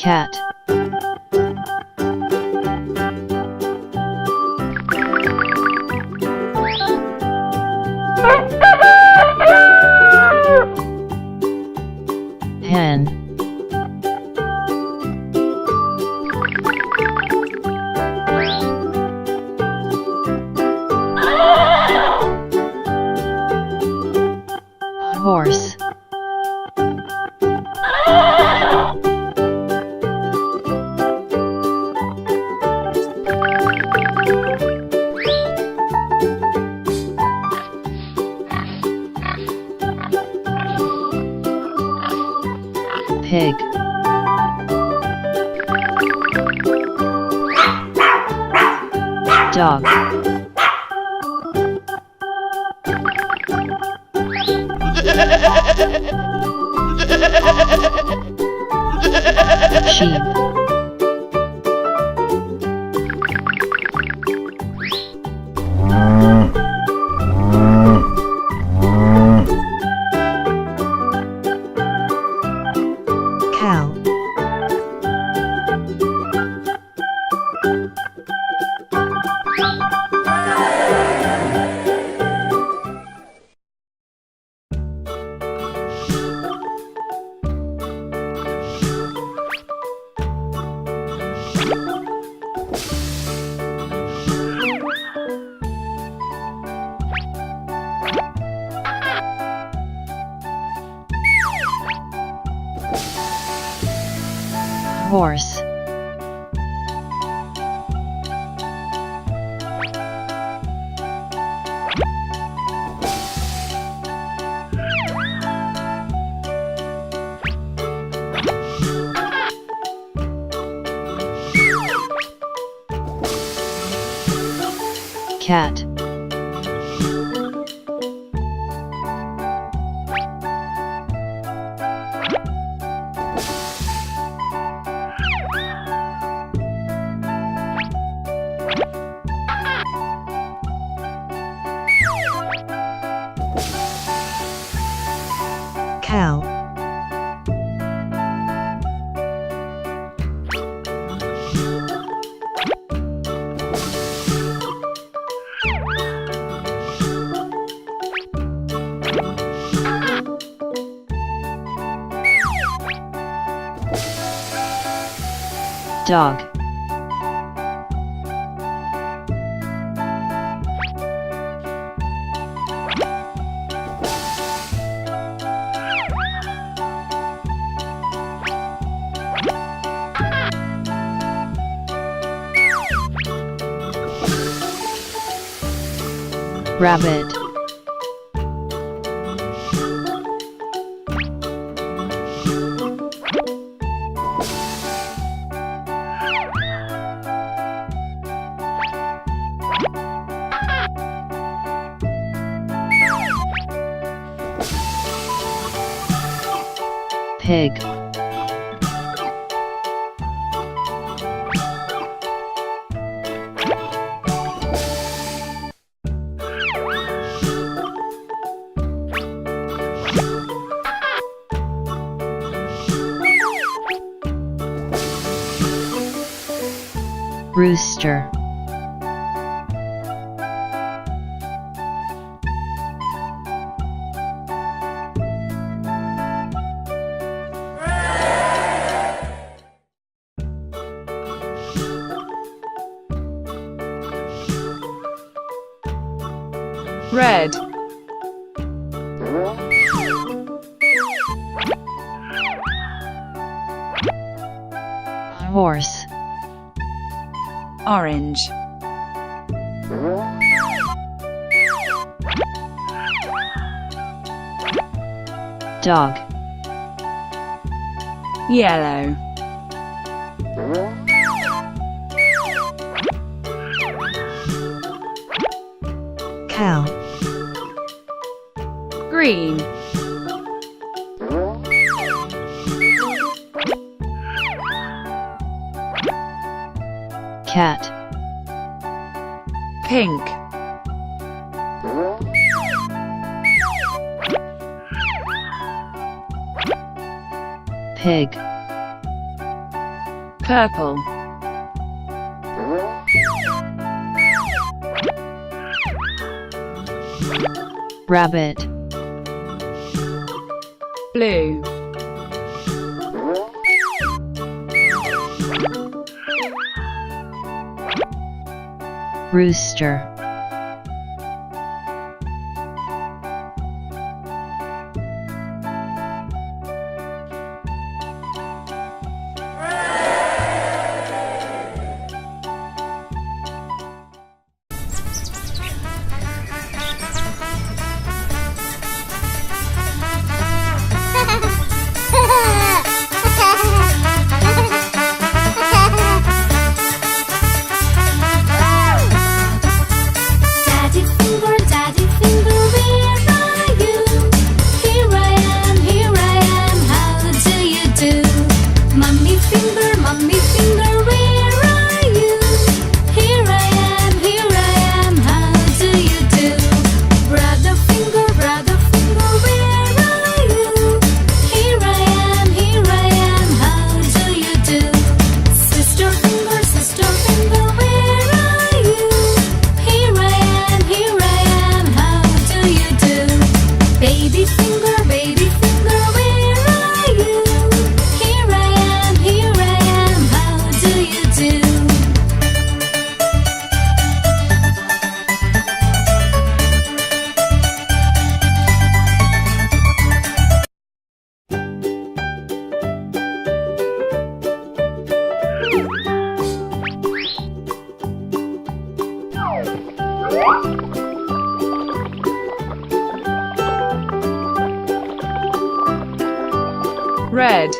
cat, hen, horse, pig, dog, sheep, cow, horse, cat, cow, dog, rabbit, pig, rooster, red, horse, orange, dog, yellow, cow, green, cat, pink, pig, Purple. Rabbit, Blue. Rooster, Daddy finger, where are you? Here I am, how do you do? Mummy finger, where are you? Here I am, how do you do? Brother finger, where are you? Here I am, how do you do? Sister finger, where are you? Here I am, how do you do? Baby finger, where are you? Here I am, how do you do? Red.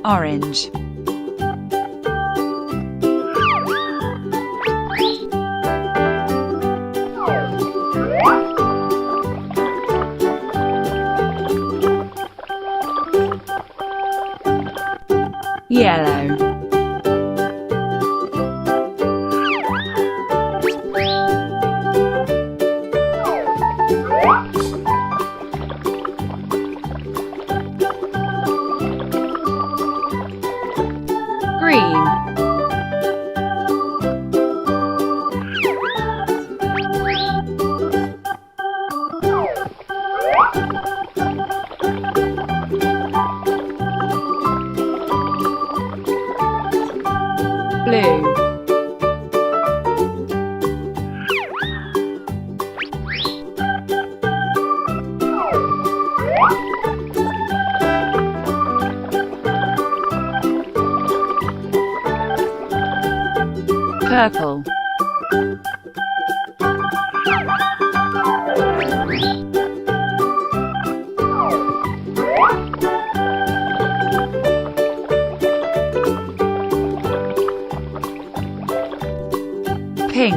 Orange. Yellow. Green. Blue. Purple. Pink.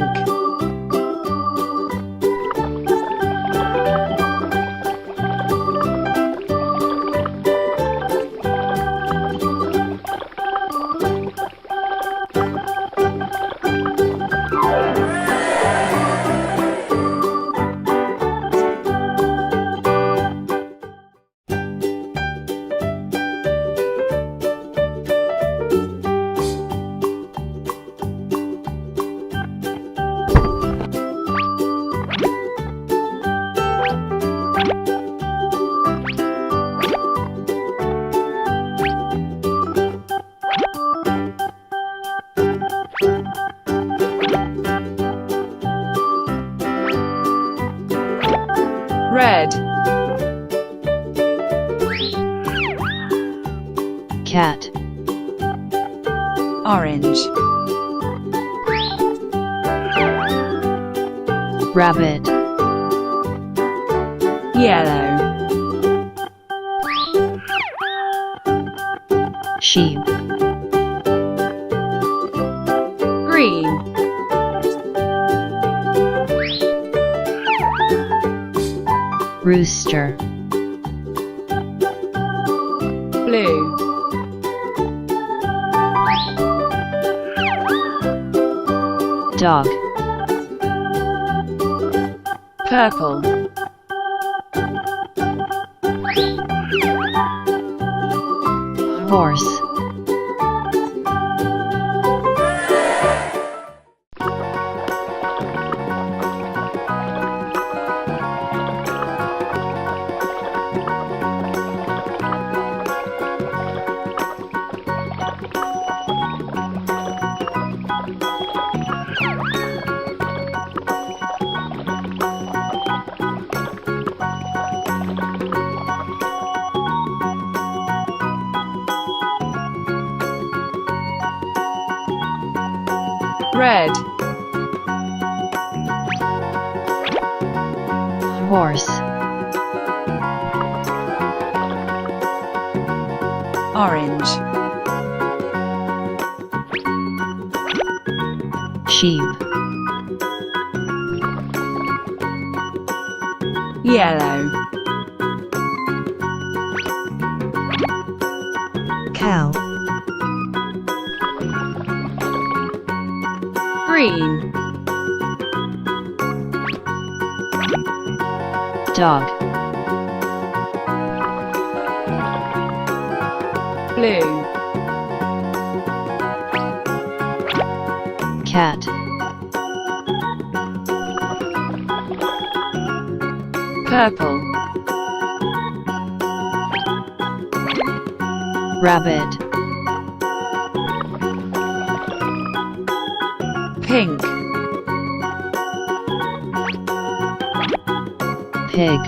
Red. cat, Orange. rabbit, Yellow. sheep, Green. rooster, Blue. Dog. Purple. Horse. Red. Horse. Orange. Sheep. Yellow. Cow. Green. Dog. Blue. Cat. Purple. Rabbit. Pink. Pig.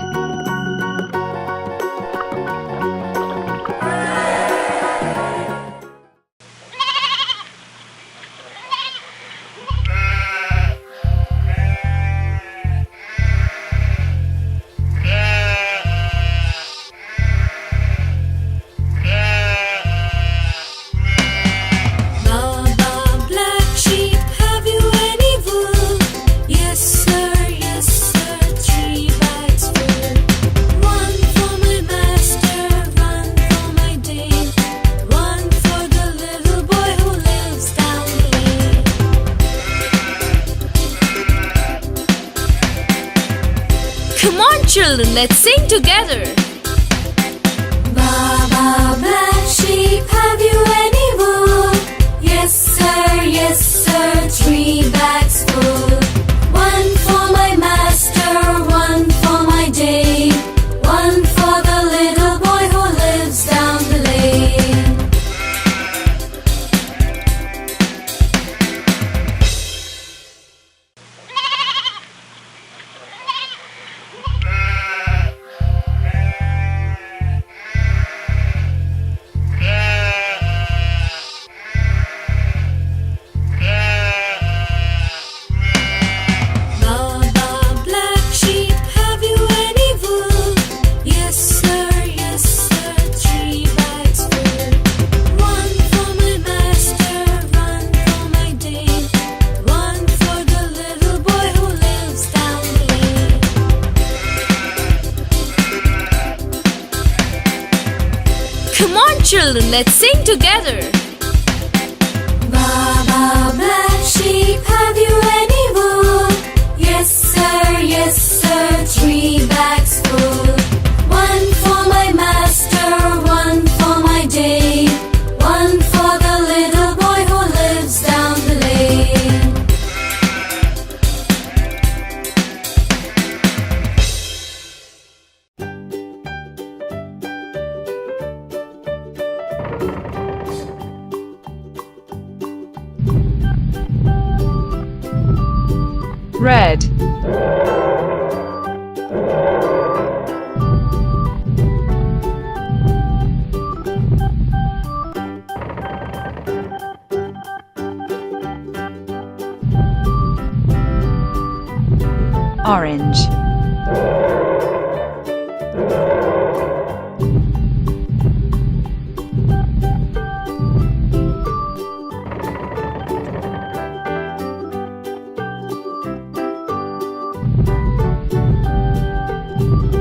Baba, black sheep, have you any wool? Yes sir, 3 bags full. One for my master, one for my dame, one for the little boy who lives down the lane. Come on, children, let's sing together. Baba, black sheep, have you any wool? Yes sir, 3 bags full. One for my master, one for my dame, one for the little boy who lives down the lane. Baba, black sheep, have you any wool? Yes sir, 3 bags full. One for my master, one for my dame, one for the little boy who lives down the lane. Come on, children, let's sing together. Baba, black sheep, have you any wool? Yes sir, 3 bags full. One for my master, one for my dame, one for the little boy who lives down the lane. Red. Orange.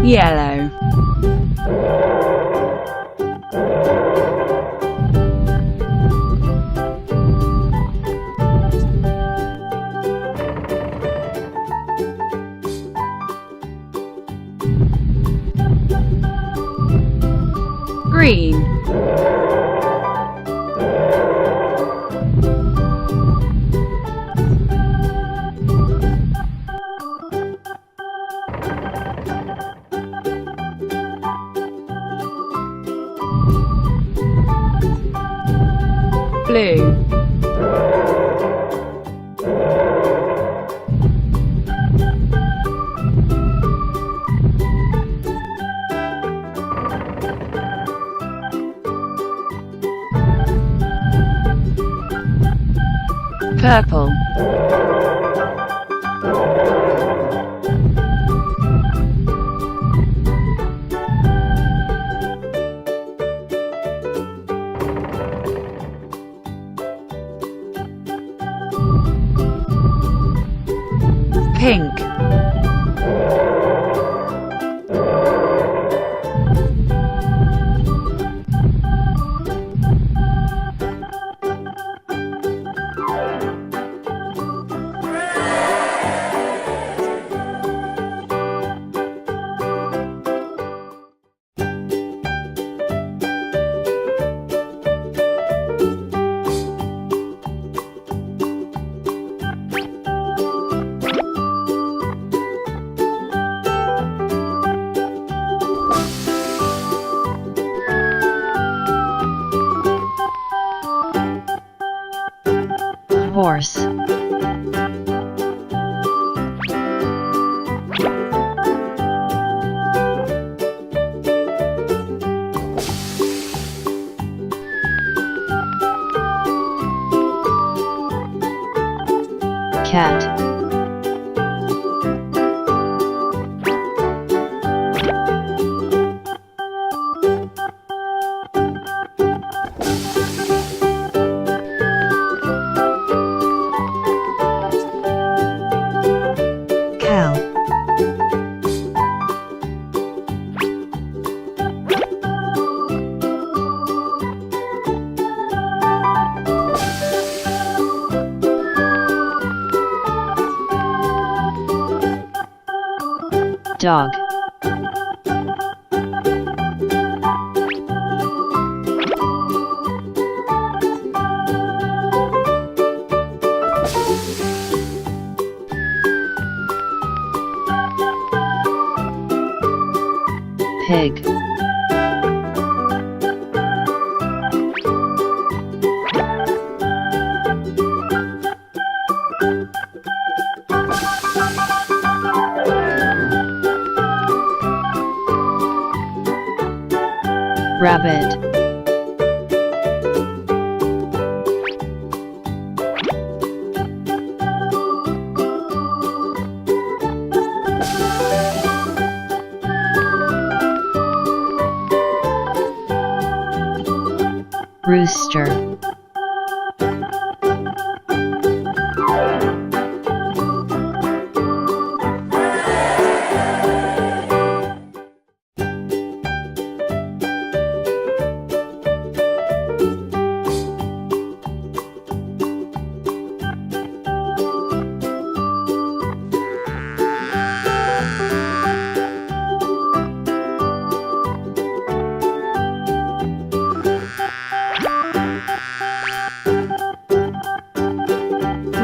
Yellow. green, blue, purple, pink, horse, cat, cow, dog, pig, rabbit, rooster,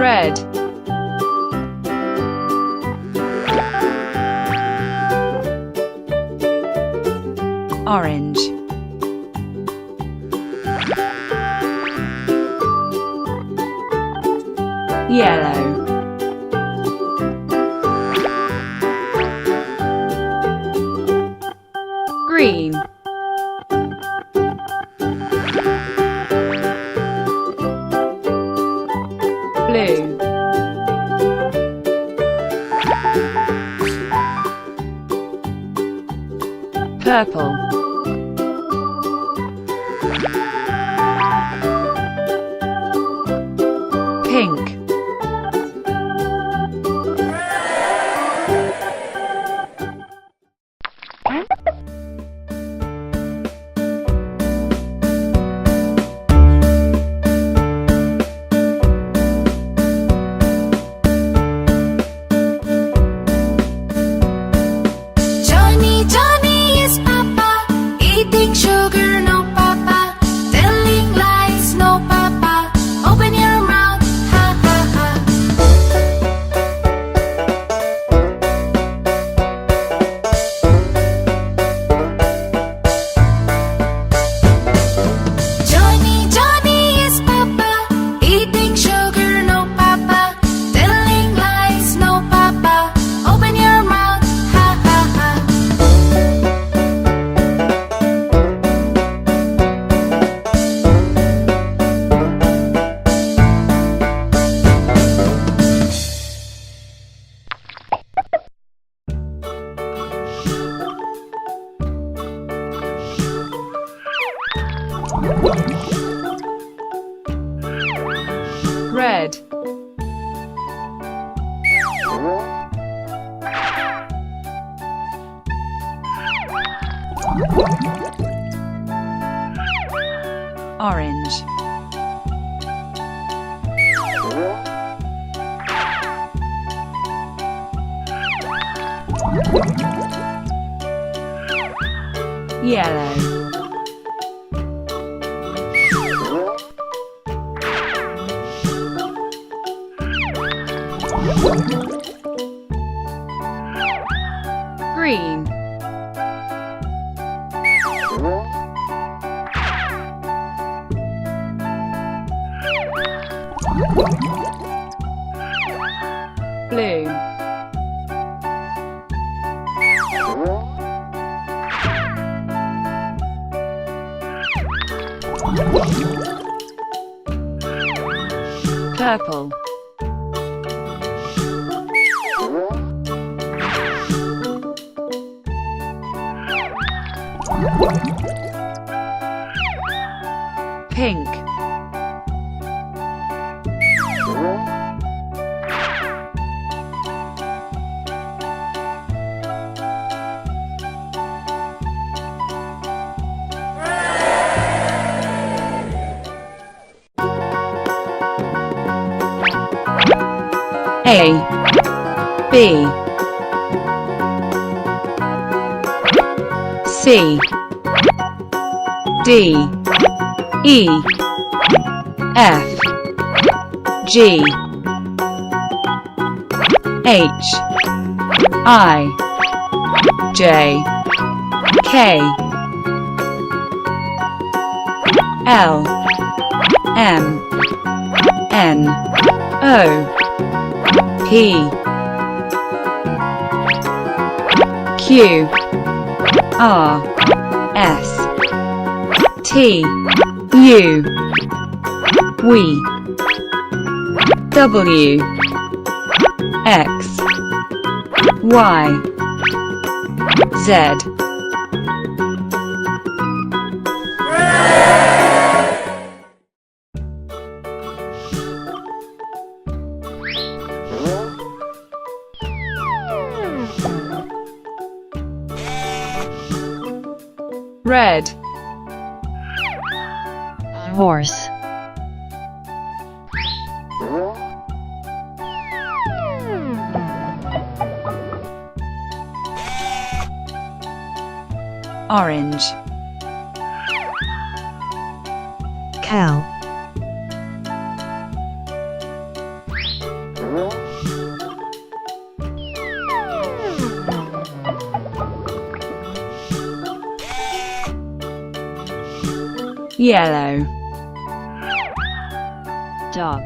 red, orange, yellow, green, blue, purple, pink, Johnny, Johnny is Papa, eating sugar, no Orange. Yellow. Green. Blue. Purple. Pink. A, B, C, D, E, F, G, H, I, J, K, L, M, N, O, P, Q, R, S, T, U, V, W, X, Y, Z. Red. Horse. Orange. Cow. Yellow. Dog.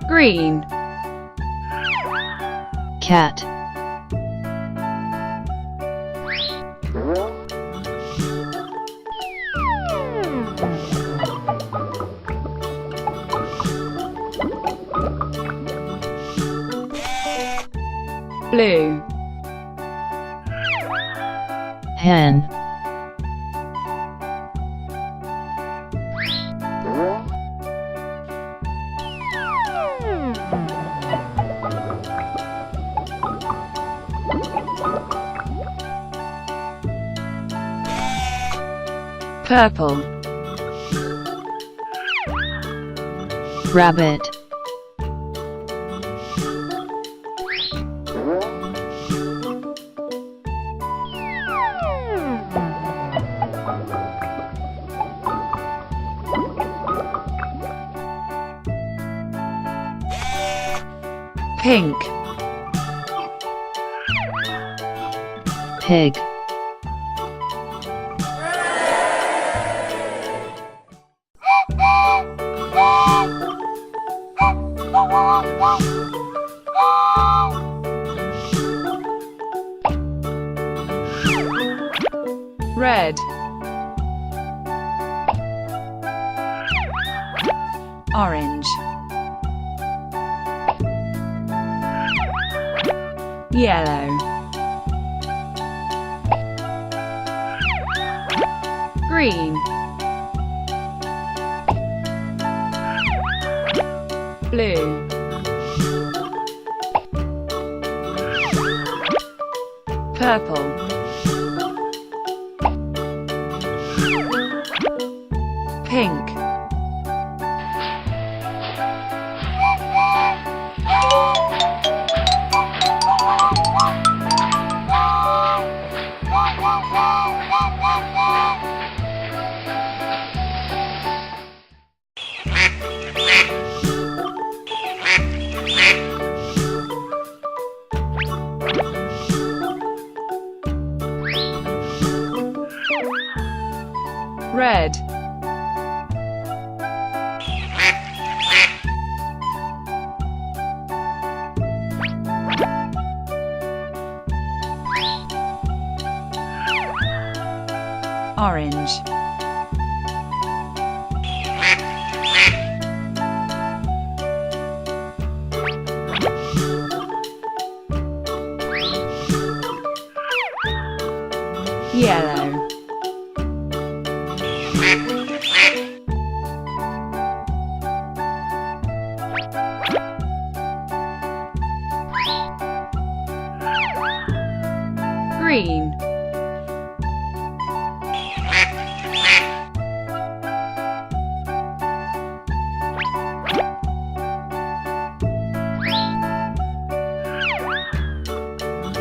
Green. Cat. Blue. Hen. Purple. Rabbit. Pink. Pig. Red. Orange. Yellow. Green. blue, purple, pink, red, orange, yellow, green,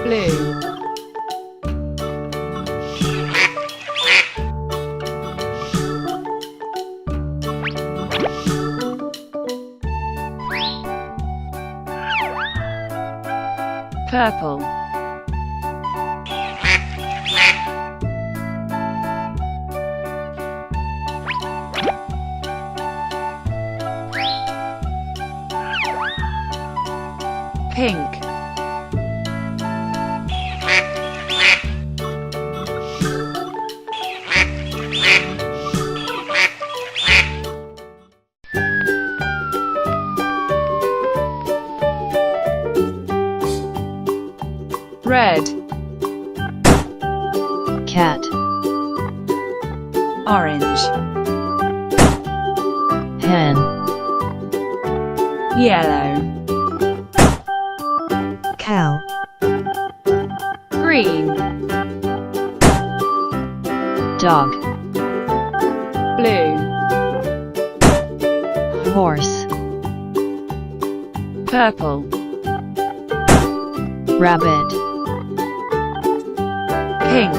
blue, purple, pink, red, cat, orange, hen, yellow, cow, green, dog, blue, horse, purple, rabbit, pink,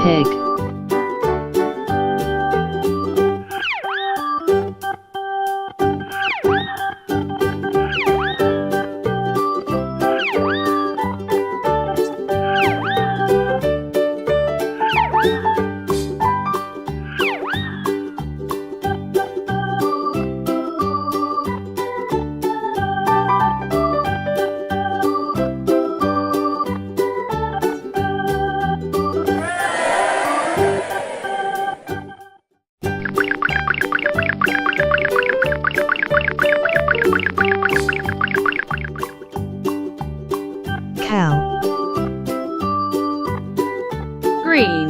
pig, cow, green,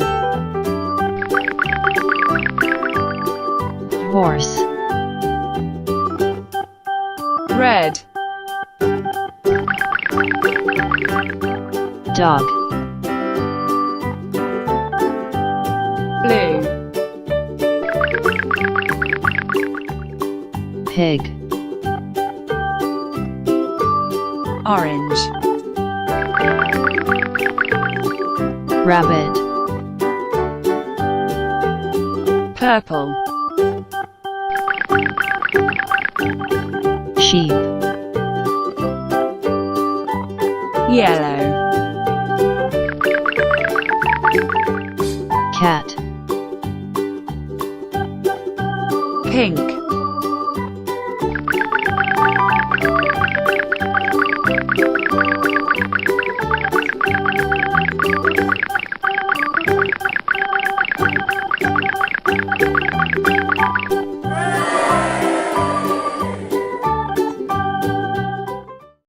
horse, red, dog, blue, pig, orange, rabbit, purple, sheep, yellow, cat, pink,